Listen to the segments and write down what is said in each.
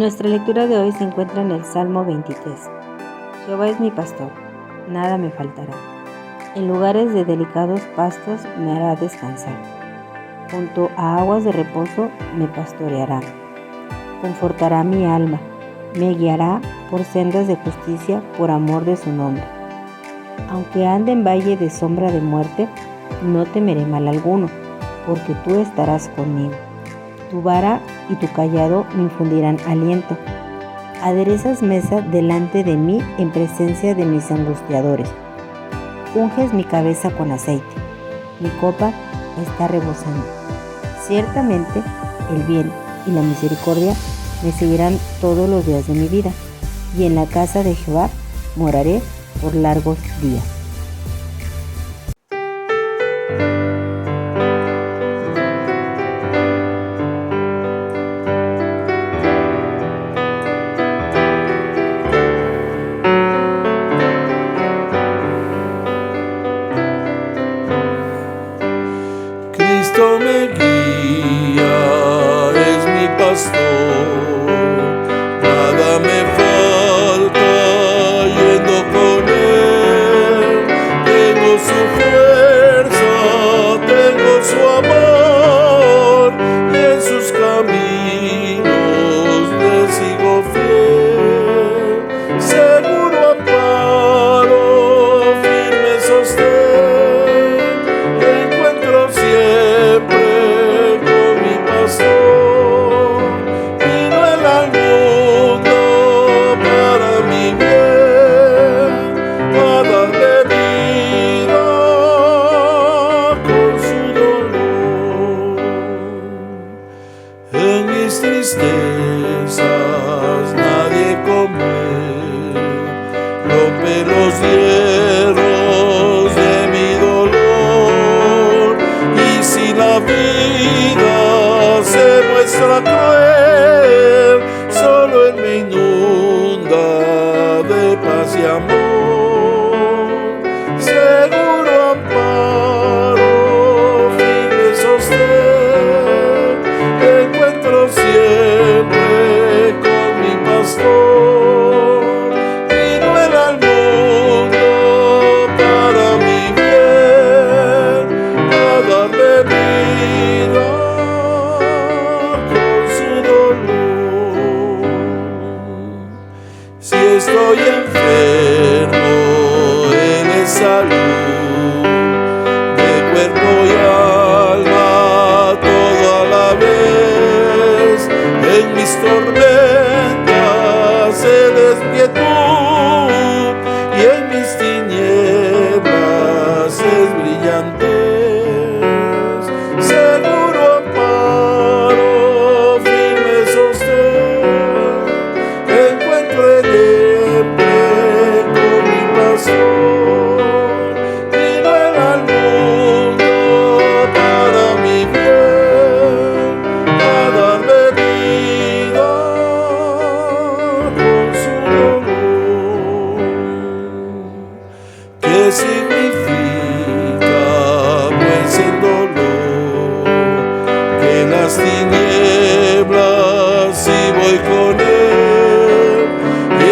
Nuestra lectura de hoy se encuentra en el Salmo 23. Jehová es mi pastor, nada me faltará. En lugares de delicados pastos me hará descansar. Junto a aguas de reposo me pastoreará. Confortará mi alma, me guiará por sendas de justicia por amor de su nombre. Aunque ande en valle de sombra de muerte, no temeré mal alguno, porque tú estarás conmigo. Tu vara y tu cayado me infundirán aliento. Aderezas mesa delante de mí en presencia de mis angustiadores. Unges mi cabeza con aceite. Mi copa está rebosando. Ciertamente el bien y la misericordia me seguirán todos los días de mi vida, y en la casa de Jehová moraré por largos días. Cristo me guía, es mi pastor, nada me falta yendo con él. Tengo su fuerza, tengo su amor, y en sus caminos le sigo fiel. Seguro amparo, firme sostén, encuentro siempre con mi pastor. Vino él al mundo para mi bien, a darme vida con su dolor. En mis tristezas nadie como él rompe los hierros de mi dolor. Y si la vida se muestra cruel, solo él me inunda de paz y amor. Seguro amparo, firme sostén, encuentro siempre con mi pastor. Vino él al mundo para mi bien, a darme vida con su dolor. Si estoy enfermo, él es salud, de cuerpo y alma, todo a la vez. En mis tormentas él es quietud, y en mis tinieblas es brillantez. Seguro amparo, firme sostén, encuentro siempre con mi pastor. Vino él al mundo para mi bien, a darme vida con su dolor. ¿Qué significa pues el dolor? Que las tinieblas, si voy con él,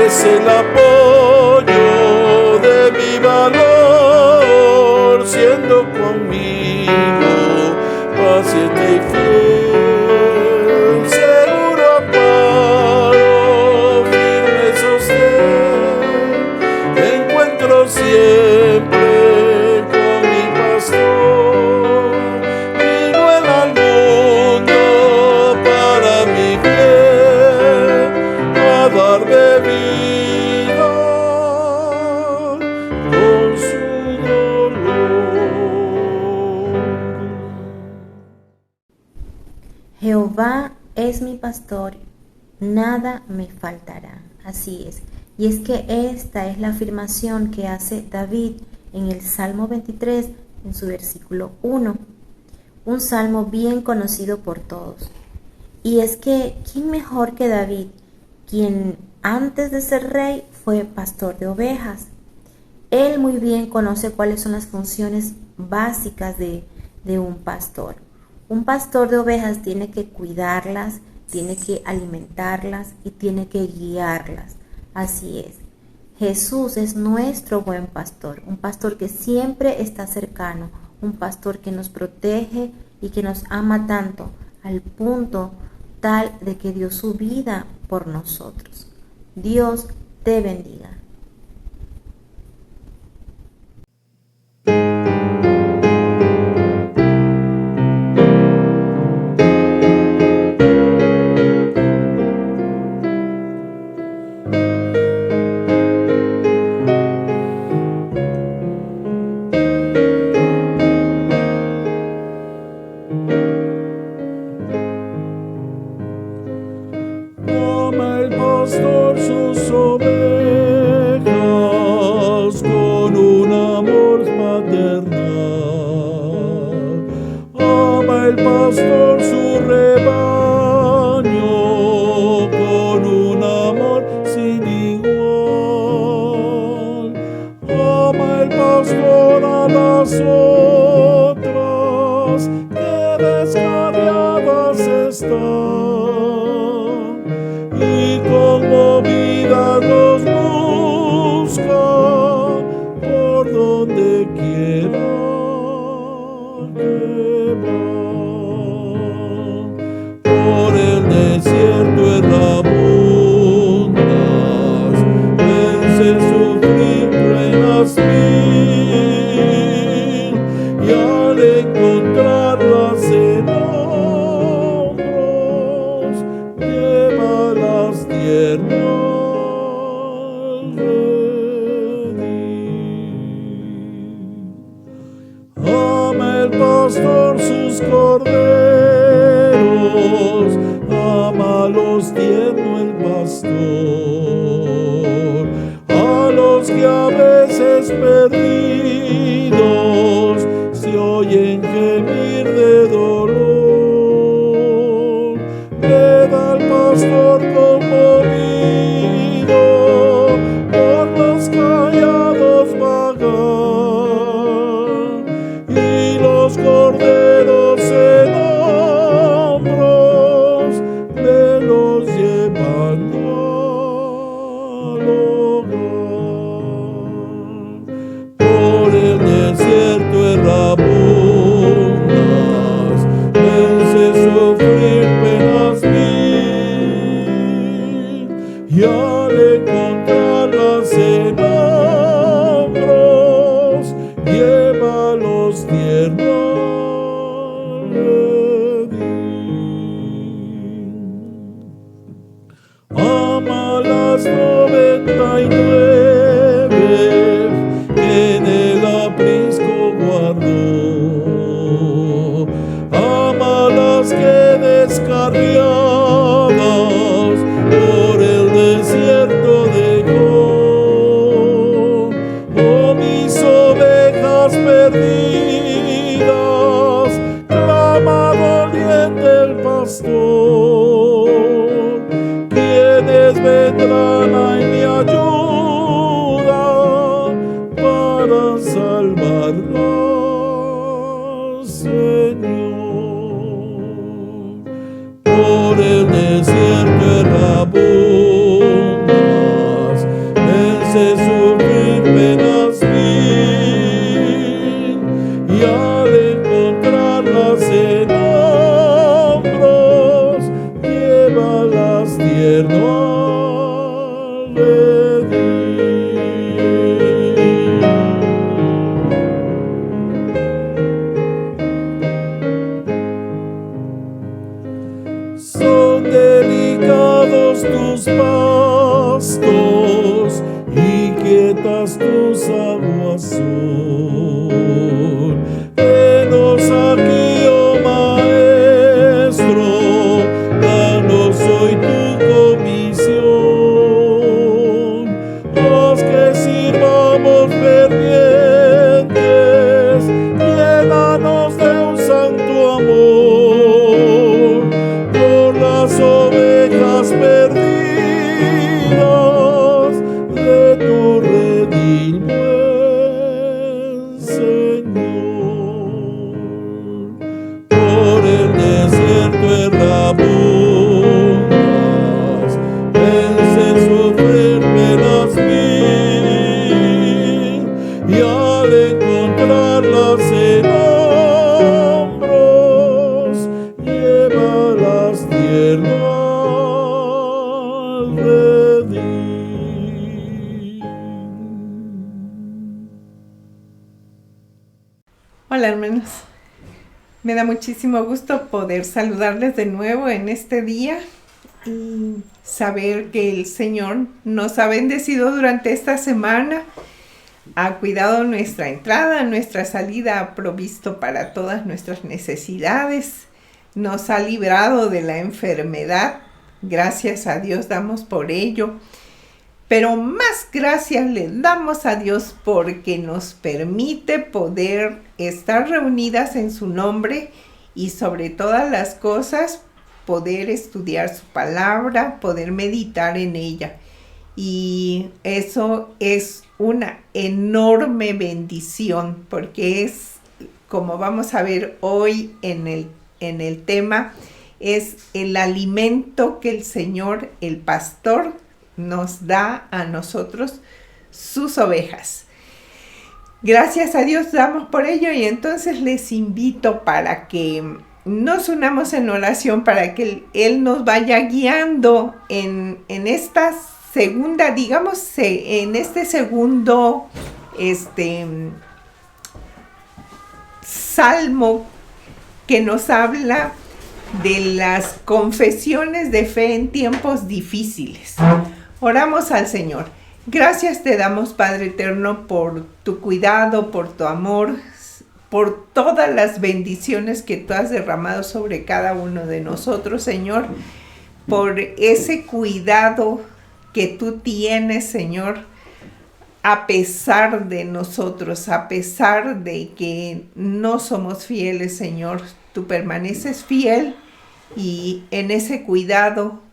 es el apoyo de mi valor, siendo conmigo paciente y fiel. Seguro amparo, firme sostén, encuentro siempre con mi pastor. Vino él al mundo para mi bien, a darme vida con su dolor. Jehová es mi pastor, nada me faltará. Así es. Y es que esta es la afirmación que hace David en el Salmo 23, en su versículo 1. Un salmo bien conocido por todos. Y es que, ¿quién mejor que David, quien antes de ser rey fue pastor de ovejas? Él muy bien conoce cuáles son las funciones básicas de un pastor. Un pastor de ovejas tiene que cuidarlas, tiene que alimentarlas y tiene que guiarlas. Así es. Jesús es nuestro buen pastor, un pastor que siempre está cercano, un pastor que nos protege y que nos ama tanto, al punto tal de que dio su vida por nosotros. Dios te bendiga. Ama el pastor sus ovejas con un amor paternal. Ama el pastor su rebaño con un amor sin igual. Ama el pastor a las otras que descarriadas están, y conmovidas los busca por donde quiera que van. Por el desierto errabundas, vence sufrir pruebas mil, y al encontrarlas en hombros, llévalas tierno al redil. Ama el pastor sus corderos, amalos tierno el pastor, a los que a veces perdidos se oyen gemir de dolor. Le da al pastor conmovido por los callados vagar, y los corderos en hombros de los llevando al hogar. Por el desierto errabundas, vence sufrir penas mil, y al encontrarlas en hombros, llévalos tierno al redil. Ama las 99 que en el aprisco guardó. Ama las que descarriadas por el desierto dejó. Oh, mis ovejas perdidas, clama doliente el pastor. ¿Quiénes vendrán a mi ayuda para salvarlas, Señor? Por el desierto errabundas, vence sufrir penas mil, y al encontrarlas en hombros, llévalas tierno al redil. Son delicados tus pastos y quietas tus aguas son. Venos aquí, oh Maestro, danos hoy tu comisión. Haz que sirvamos fervientes, llénanos de un santo amor por las ovejas perdidas de tu redil, buen Señor. Por el desierto errabundas, Hola, hermanos. Me da muchísimo gusto poder saludarles de nuevo en este día y saber que el Señor nos ha bendecido durante esta semana, ha cuidado nuestra entrada, nuestra salida, ha provisto para todas nuestras necesidades, nos ha librado de la enfermedad. Gracias a Dios damos por ello. Pero más gracias le damos a Dios porque nos permite poder estar reunidas en su nombre y sobre todas las cosas poder estudiar su palabra, poder meditar en ella. Y eso es una enorme bendición porque es, como vamos a ver hoy en el tema, es el alimento que el Señor, el pastor, nos da a nosotros, sus ovejas. Gracias a Dios damos por ello y entonces les invito para que nos unamos en oración para que Él nos vaya guiando en esta segunda, digamos, en este segundo salmo que nos habla de las confesiones de fe en tiempos difíciles. Oramos al Señor. Gracias te damos, Padre eterno, por tu cuidado, por tu amor, por todas las bendiciones que tú has derramado sobre cada uno de nosotros, Señor, por ese cuidado que tú tienes, Señor, a pesar de nosotros, a pesar de que no somos fieles, Señor, tú permaneces fiel y en ese cuidado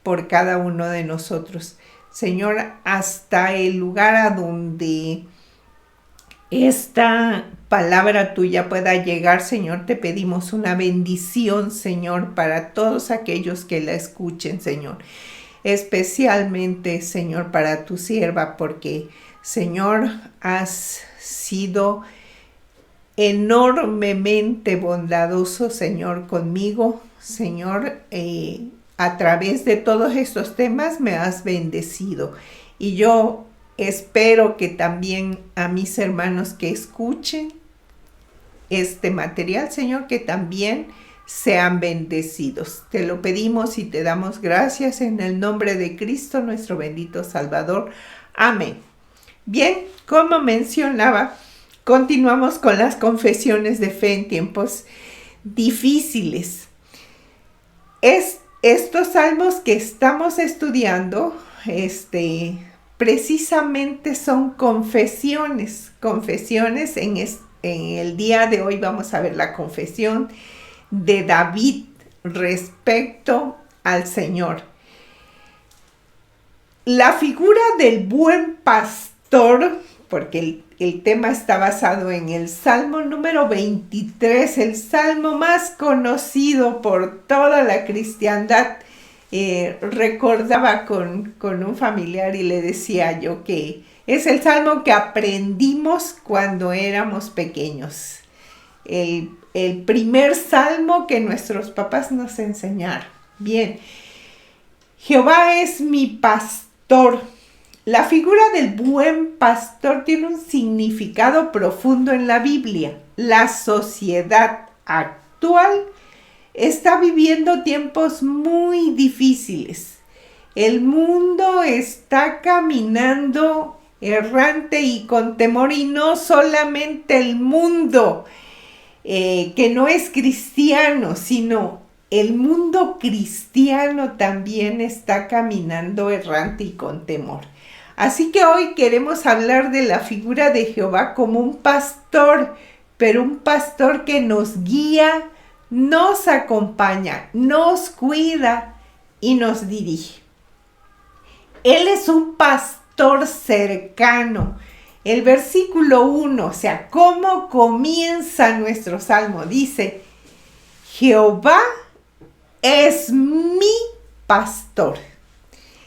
por cada uno de nosotros. Señor, hasta el lugar a donde esta palabra tuya pueda llegar, Señor, te pedimos una bendición, Señor, para todos aquellos que la escuchen, Señor. Especialmente, Señor, para tu sierva, porque, Señor, has sido enormemente bondadoso, Señor, conmigo, Señor, a través de todos estos temas me has bendecido y yo espero que también a mis hermanos que escuchen este material, Señor, que también sean bendecidos. Te lo pedimos y te damos gracias en el nombre de Cristo, nuestro bendito Salvador. Amén. Bien, como mencionaba, continuamos con las confesiones de fe en tiempos difíciles. Estos salmos que estamos estudiando, precisamente son confesiones. En el día de hoy vamos a ver la confesión de David respecto al Señor. La figura del buen pastor, porque el tema está basado en el Salmo número 23, el salmo más conocido por toda la cristiandad. Recordaba con un familiar y le decía yo que es el salmo que aprendimos cuando éramos pequeños. El primer salmo que nuestros papás nos enseñaron. Bien, Jehová es mi pastor. La figura del buen pastor tiene un significado profundo en la Biblia. La sociedad actual está viviendo tiempos muy difíciles. El mundo está caminando errante y con temor, y no solamente el mundo que no es cristiano, sino el mundo cristiano también está caminando errante y con temor. Así que hoy queremos hablar de la figura de Jehová como un pastor, pero un pastor que nos guía, nos acompaña, nos cuida y nos dirige. Él es un pastor cercano. El versículo 1, o sea, ¿cómo comienza nuestro salmo? Dice, Jehová es mi pastor.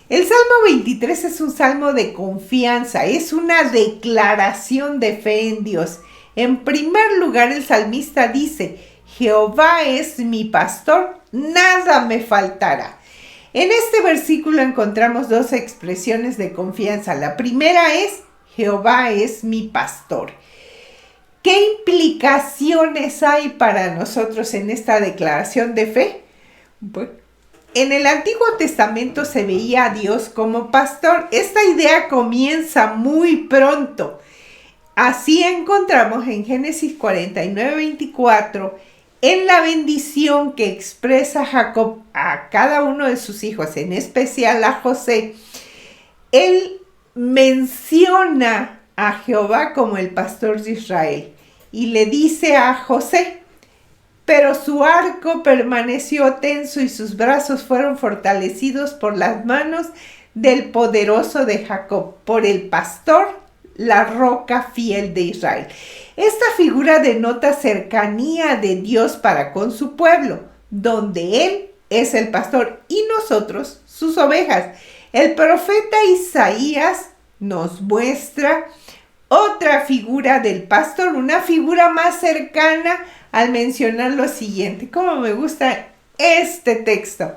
El Salmo 23 es un salmo de confianza, es una declaración de fe en Dios. En primer lugar, el salmista dice, Jehová es mi pastor, nada me faltará. En este versículo encontramos dos expresiones de confianza. La primera es, Jehová es mi pastor. ¿Qué implicaciones hay para nosotros en esta declaración de fe? Bueno, en el Antiguo Testamento se veía a Dios como pastor. Esta idea comienza muy pronto. Así encontramos en Génesis 49:24, en la bendición que expresa Jacob a cada uno de sus hijos, en especial a José. Él menciona a Jehová como el pastor de Israel y le dice a José: pero su arco permaneció tenso y sus brazos fueron fortalecidos por las manos del poderoso de Jacob, por el pastor, la roca fiel de Israel. Esta figura denota cercanía de Dios para con su pueblo, donde Él es el pastor y nosotros sus ovejas. El profeta Isaías nos muestra otra figura del pastor, una figura más cercana al mencionar lo siguiente. Cómo me gusta este texto.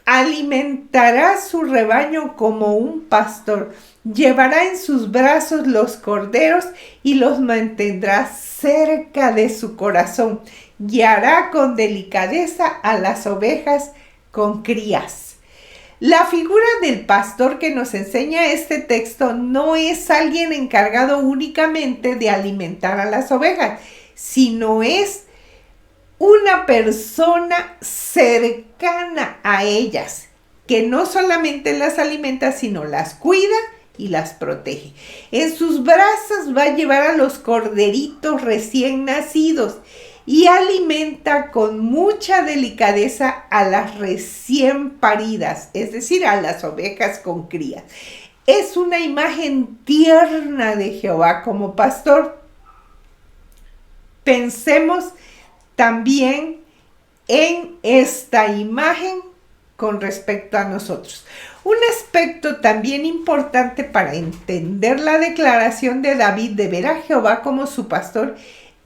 Alimentará su rebaño como un pastor, llevará en sus brazos los corderos y los mantendrá cerca de su corazón, guiará con delicadeza a las ovejas con crías. La figura del pastor que nos enseña este texto no es alguien encargado únicamente de alimentar a las ovejas, sino es una persona cercana a ellas, que no solamente las alimenta, sino las cuida y las protege. En sus brazos va a llevar a los corderitos recién nacidos y alimenta con mucha delicadeza a las recién paridas, es decir, a las ovejas con crías. Es una imagen tierna de Jehová como pastor. Pensemos también en esta imagen con respecto a nosotros. Un aspecto también importante para entender la declaración de David de ver a Jehová como su pastor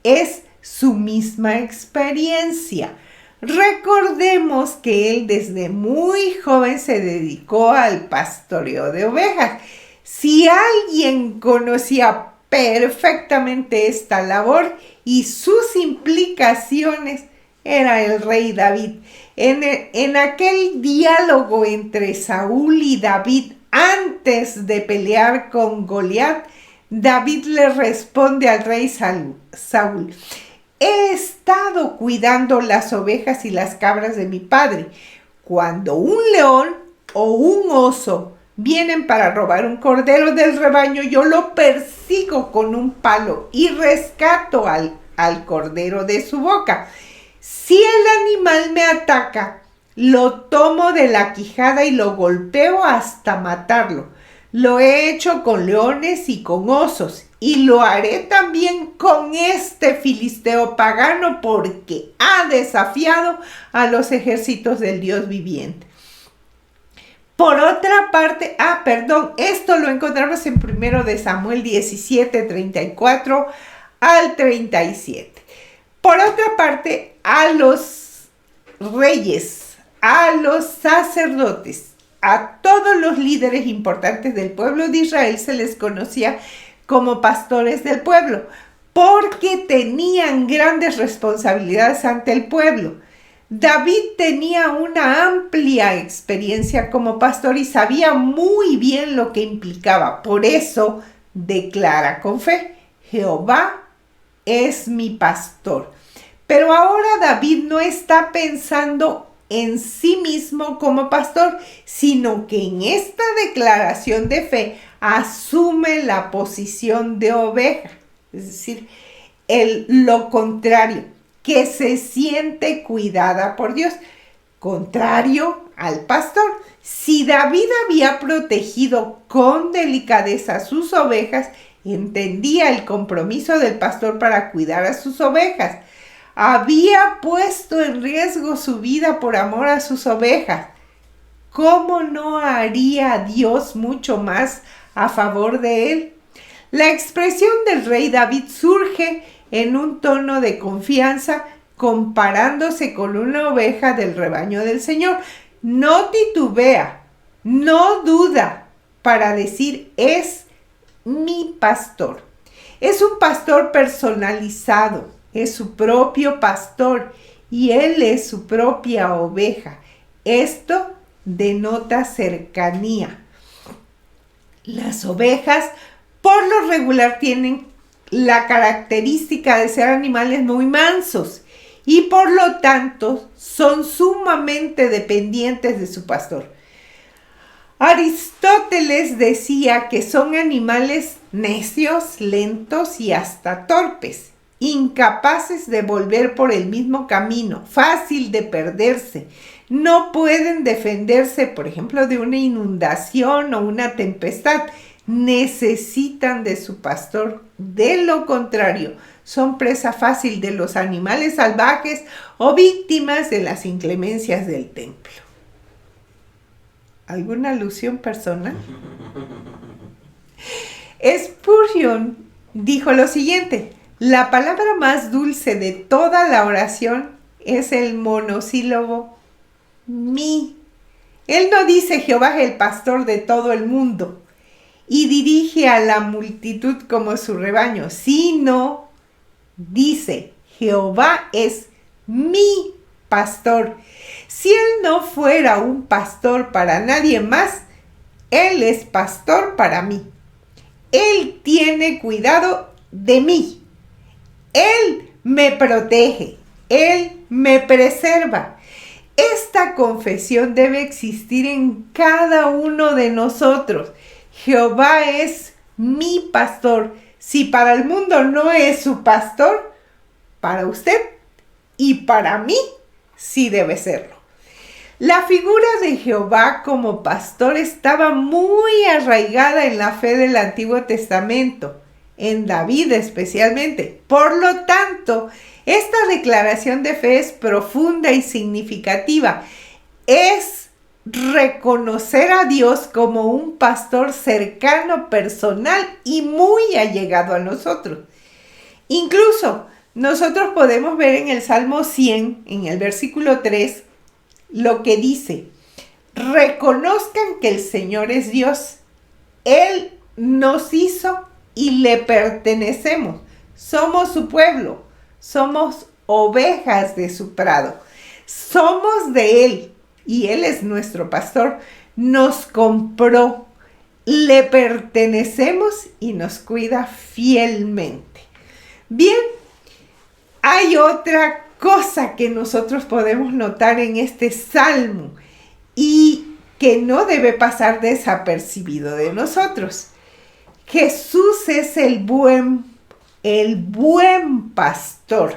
es su misma experiencia. Recordemos que él desde muy joven se dedicó al pastoreo de ovejas. Si alguien conocía perfectamente esta labor y sus implicaciones, era el rey David. En aquel diálogo entre Saúl y David antes de pelear con Goliat, David le responde al rey Saúl: he estado cuidando las ovejas y las cabras de mi padre. Cuando un león o un oso vienen para robar un cordero del rebaño, yo lo persigo con un palo y rescato al cordero de su boca. Si el animal me ataca, lo tomo de la quijada y lo golpeo hasta matarlo. Lo he hecho con leones y con osos, y lo haré también con este filisteo pagano, porque ha desafiado a los ejércitos del Dios viviente. Por otra parte, esto lo encontramos en 1 de Samuel 17, 34 al 37. Por otra parte, a los reyes, a los sacerdotes, a todos los líderes importantes del pueblo de Israel se les conocía como pastores del pueblo, porque tenían grandes responsabilidades ante el pueblo. David tenía una amplia experiencia como pastor y sabía muy bien lo que implicaba. Por eso declara con fe: Jehová es mi pastor. Pero ahora David no está pensando en sí mismo como pastor, sino que en esta declaración de fe asume la posición de oveja, es decir, lo contrario, que se siente cuidada por Dios, contrario al pastor. Si David había protegido con delicadeza sus ovejas, entendía el compromiso del pastor para cuidar a sus ovejas. Había puesto en riesgo su vida por amor a sus ovejas. ¿Cómo no haría Dios mucho más a favor de él? La expresión del rey David surge en un tono de confianza, comparándose con una oveja del rebaño del Señor. No titubea, no duda para decir: es mi pastor. Es un pastor personalizado, es su propio pastor y él es su propia oveja. Esto denota cercanía. Las ovejas por lo regular tienen la característica de ser animales muy mansos y por lo tanto son sumamente dependientes de su pastor. Aristóteles decía que son animales necios, lentos y hasta torpes, incapaces de volver por el mismo camino, fácil de perderse. No pueden defenderse, por ejemplo, de una inundación o una tempestad. Necesitan de su pastor. De lo contrario, son presa fácil de los animales salvajes o víctimas de las inclemencias del templo. ¿Alguna alusión personal? Spurgeon dijo lo siguiente: la palabra más dulce de toda la oración es el monosílabo mi. Él no dice Jehová es el pastor de todo el mundo y dirige a la multitud como su rebaño, sino dice Jehová es mi pastor. Si él no fuera un pastor para nadie más, él es pastor para mí. Él tiene cuidado de mí. Él me protege. Él me preserva. Esta confesión debe existir en cada uno de nosotros. Jehová es mi pastor. Si para el mundo no es su pastor, para usted y para mí sí debe serlo. La figura de Jehová como pastor estaba muy arraigada en la fe del Antiguo Testamento, en David especialmente. Por lo tanto, esta declaración de fe es profunda y significativa. Es reconocer a Dios como un pastor cercano, personal y muy allegado a nosotros. Incluso nosotros podemos ver en el Salmo 100, en el versículo 3, lo que dice: reconozcan que el Señor es Dios. Él nos hizo y le pertenecemos. Somos su pueblo. Somos ovejas de su prado. Somos de Él y Él es nuestro pastor. Nos compró, le pertenecemos y nos cuida fielmente. Bien, hay otra cosa que nosotros podemos notar en este salmo y que no debe pasar desapercibido de nosotros. Jesús es el buen pastor.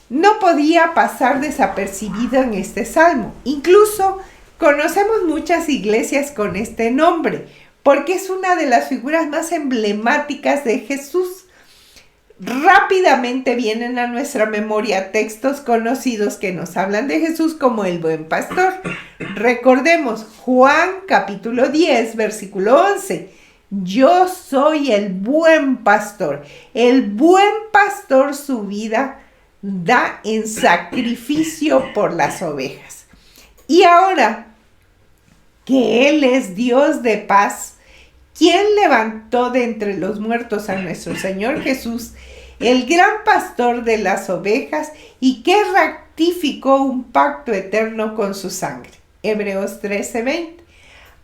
No podía pasar desapercibido en este salmo. Incluso conocemos muchas iglesias con este nombre, porque es una de las figuras más emblemáticas de Jesús. Rápidamente vienen a nuestra memoria textos conocidos que nos hablan de Jesús como el buen pastor. Recordemos Juan capítulo 10, versículo 11. Yo soy el buen pastor. El buen pastor su vida da en sacrificio por las ovejas. Y ahora que Él es Dios de paz, quien levantó de entre los muertos a nuestro Señor Jesús, el gran pastor de las ovejas, y que ratificó un pacto eterno con su sangre. Hebreos 13:20.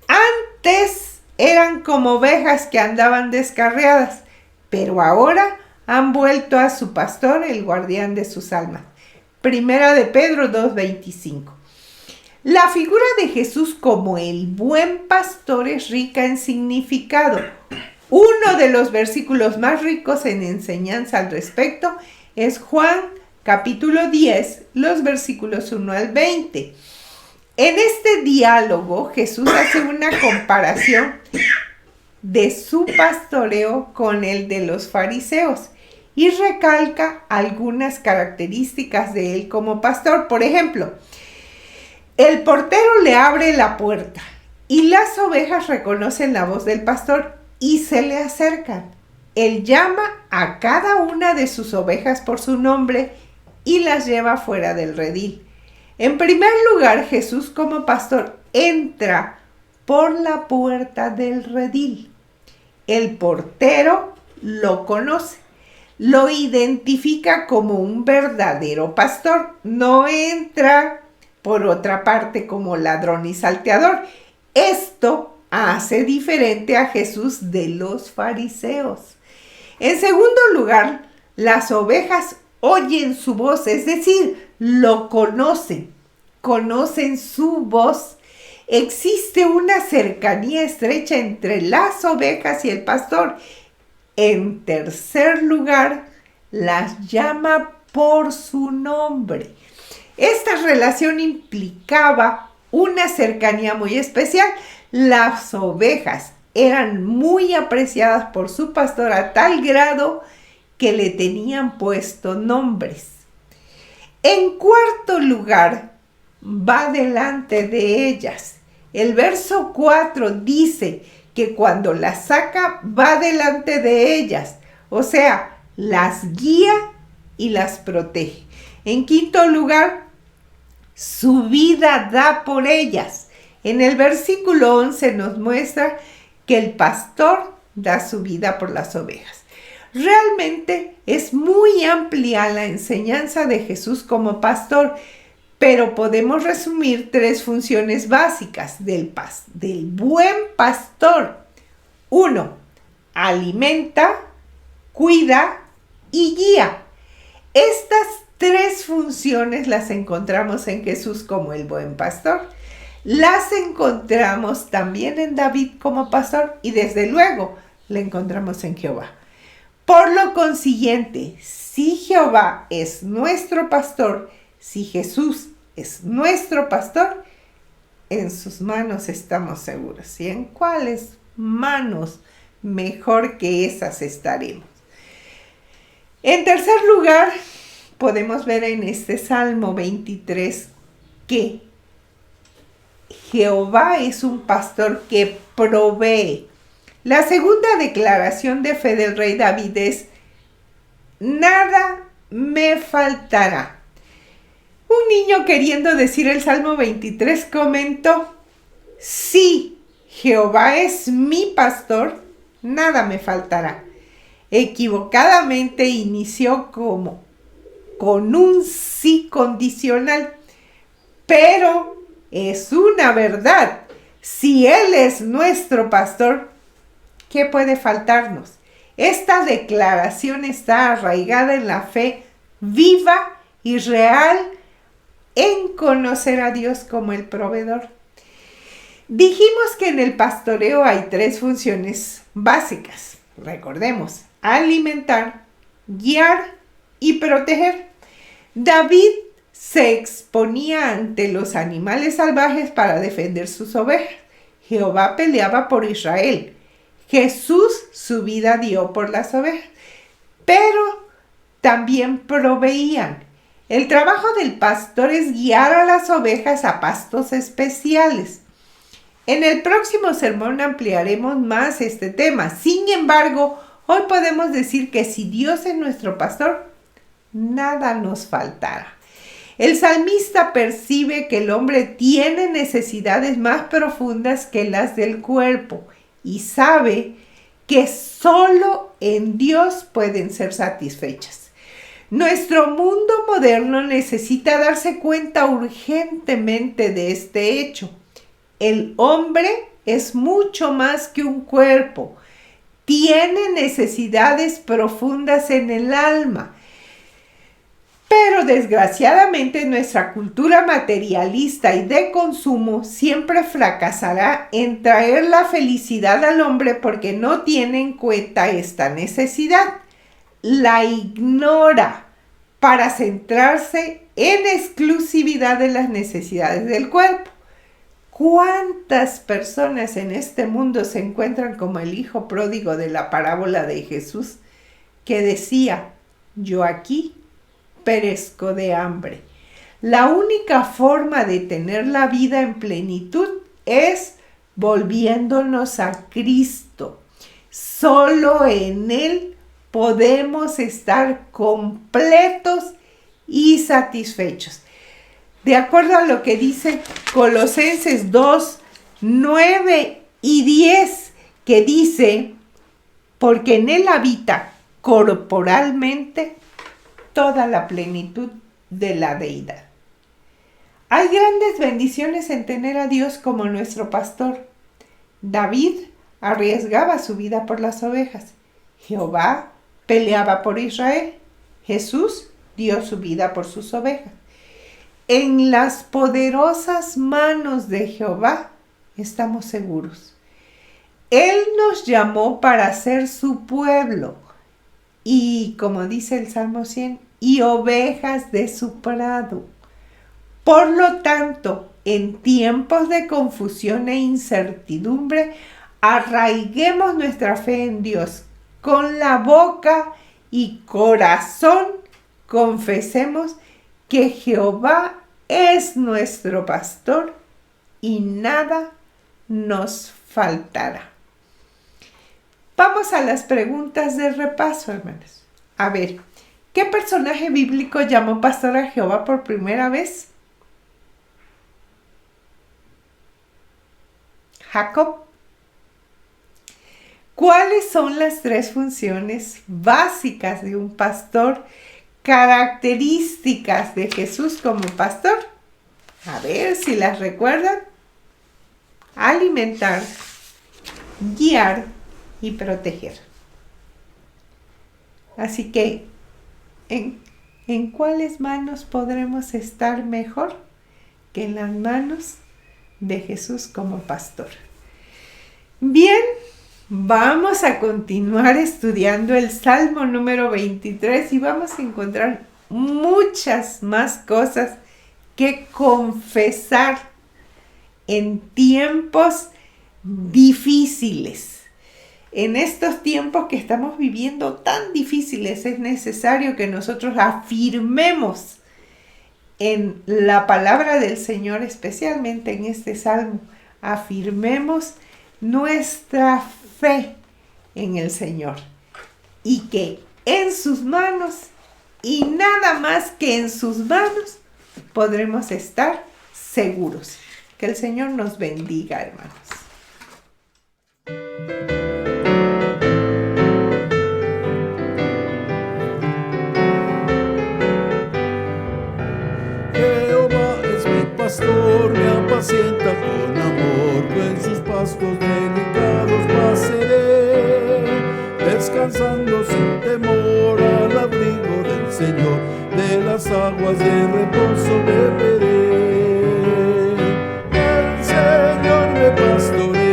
Antes eran como ovejas que andaban descarriadas, pero ahora han vuelto a su pastor, el guardián de sus almas. Primera de Pedro 2:25. La figura de Jesús como el buen pastor es rica en significado. Uno de los versículos más ricos en enseñanza al respecto es Juan capítulo 10, los versículos 1 al 20. En este diálogo Jesús hace una comparación de su pastoreo con el de los fariseos y recalca algunas características de él como pastor. Por ejemplo, el portero le abre la puerta y las ovejas reconocen la voz del pastor y se le acercan. Él llama a cada una de sus ovejas por su nombre y las lleva fuera del redil. En primer lugar, Jesús como pastor entra por la puerta del redil. El portero lo conoce, lo identifica como un verdadero pastor. No entra por otra parte como ladrón y salteador. Esto hace diferente a Jesús de los fariseos. En segundo lugar, las ovejas oyen su voz, es decir, lo conocen su voz. Existe una cercanía estrecha entre las ovejas y el pastor. En tercer lugar, las llama por su nombre. Esta relación implicaba una cercanía muy especial. Las ovejas eran muy apreciadas por su pastor a tal grado que le tenían puesto nombres. En cuarto lugar, va delante de ellas. El verso 4 dice que cuando las saca, va delante de ellas. O sea, las guía y las protege. En quinto lugar, su vida da por ellas. En el versículo 11 nos muestra que el pastor da su vida por las ovejas. Realmente es muy amplia la enseñanza de Jesús como pastor, pero podemos resumir 3 funciones básicas del buen pastor. 1. Alimenta, cuida y guía. Estas 3 funciones las encontramos en Jesús como el buen pastor. Las encontramos también en David como pastor y desde luego la encontramos en Jehová. Por lo consiguiente, si Jehová es nuestro pastor, si Jesús es nuestro pastor, en sus manos estamos seguros. ¿Y en cuáles manos mejor que esas estaremos? En tercer lugar, podemos ver en este Salmo 23 que Jehová es un pastor que provee. La segunda declaración de fe del rey David es: nada me faltará. Un niño queriendo decir el Salmo 23 comentó: sí, Jehová es mi pastor, nada me faltará. Equivocadamente inició con un sí condicional, pero es una verdad. Si Él es nuestro pastor, ¿qué puede faltarnos? Esta declaración está arraigada en la fe viva y real en conocer a Dios como el proveedor. Dijimos que en el pastoreo hay 3 funciones básicas. Recordemos: alimentar, guiar y proteger. David se exponía ante los animales salvajes para defender sus ovejas. Jehová peleaba por Israel. Jesús su vida dio por las ovejas, pero también proveían. El trabajo del pastor es guiar a las ovejas a pastos especiales. En el próximo sermón ampliaremos más este tema. Sin embargo, hoy podemos decir que si Dios es nuestro pastor, nada nos faltará. El salmista percibe que el hombre tiene necesidades más profundas que las del cuerpo y sabe que solo en Dios pueden ser satisfechas. Nuestro mundo moderno necesita darse cuenta urgentemente de este hecho. El hombre es mucho más que un cuerpo. Tiene necesidades profundas en el alma. Pero desgraciadamente nuestra cultura materialista y de consumo siempre fracasará en traer la felicidad al hombre porque no tiene en cuenta esta necesidad. La ignora para centrarse en exclusividad de las necesidades del cuerpo. ¿Cuántas personas en este mundo se encuentran como el hijo pródigo de la parábola de Jesús que decía: yo aquí perezco de hambre? La única forma de tener la vida en plenitud es volviéndonos a Cristo. Solo en Él podemos estar completos y satisfechos. De acuerdo a lo que dice Colosenses 2, 9 y 10, que dice: porque en Él habita corporalmente toda la plenitud de la deidad. Hay grandes bendiciones en tener a Dios como nuestro pastor. David arriesgaba su vida por las ovejas. Jehová peleaba por Israel. Jesús dio su vida por sus ovejas. En las poderosas manos de Jehová estamos seguros. Él nos llamó para ser su pueblo y, como dice el Salmo 100, y ovejas de su prado. Por lo tanto, en tiempos de confusión e incertidumbre, arraiguemos nuestra fe en Dios. Con la boca y corazón confesemos que Jehová es nuestro pastor y nada nos faltará. Vamos a las preguntas de repaso, hermanos. A ver, ¿qué personaje bíblico llamó pastor a Jehová por primera vez? Jacob. ¿Cuáles son las 3 funciones básicas de un pastor? Características de Jesús como pastor. A ver si las recuerdan. Alimentar, guiar y proteger. Así que, ¿en cuáles manos podremos estar mejor que en las manos de Jesús como pastor? Bien, vamos a continuar estudiando el Salmo número 23 y vamos a encontrar muchas más cosas que confesar en tiempos difíciles. En estos tiempos que estamos viviendo tan difíciles, es necesario que nosotros afirmemos en la palabra del Señor, especialmente en este salmo, afirmemos nuestra fe en el Señor y que en sus manos y nada más que en sus manos podremos estar seguros. Que el Señor nos bendiga, hermanos. Jehová es mi pastor, me apacienta con amor, en sus pastos delicados pasaré, descansando sin temor al abrigo del Señor, de las aguas de reposo beberé. El Señor me pastorea,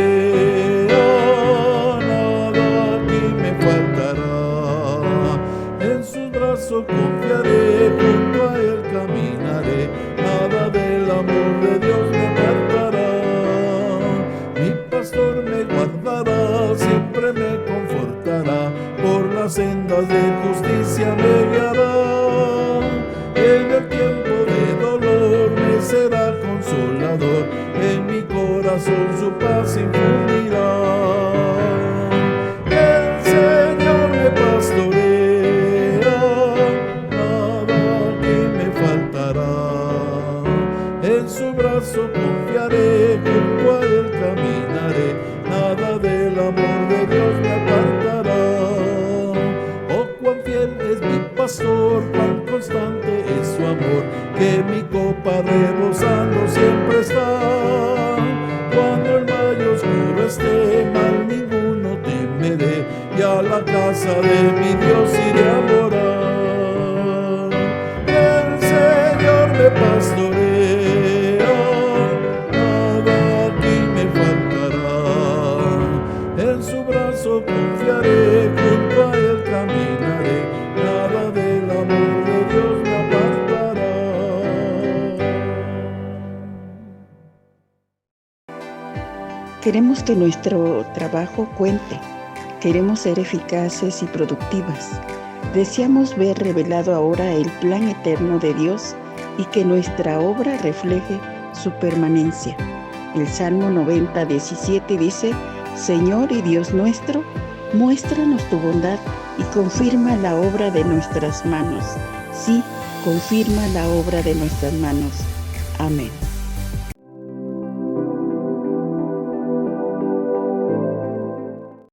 nada aquí me faltará, en sus brazos confiaré, junto a Él caminaré, nada del amor de Dios me apartará. Mi pastor me guardará, siempre me confortará, por las sendas de justicia me guiará. En el tiempo de dolor me será consolador, en mi corazón su paz infundirá. El Señor me pastorea, nada aquí me faltará, en su brazo confiaré, junto a Él caminaré, nada del amor de Dios me apartará. Oh, cuán fiel es mi pastor, cuán constante es su amor, que mi copa rebosando siempre está. Cuando el valle oscuro esté, mal ninguno temeré, y a la casa de mi Dios iré a morar. El Señor me pastorea, nada aquí me faltará, en su brazo confiaré, junto a Él caminaré, nada del amor de Dios me apartará. Queremos que nuestro trabajo cuente. Queremos ser eficaces y productivas. Deseamos ver revelado ahora el plan eterno de Dios y que nuestra obra refleje su permanencia. El Salmo 90:17 dice: Señor y Dios nuestro, muéstranos tu bondad y confirma la obra de nuestras manos. Sí, confirma la obra de nuestras manos. Amén.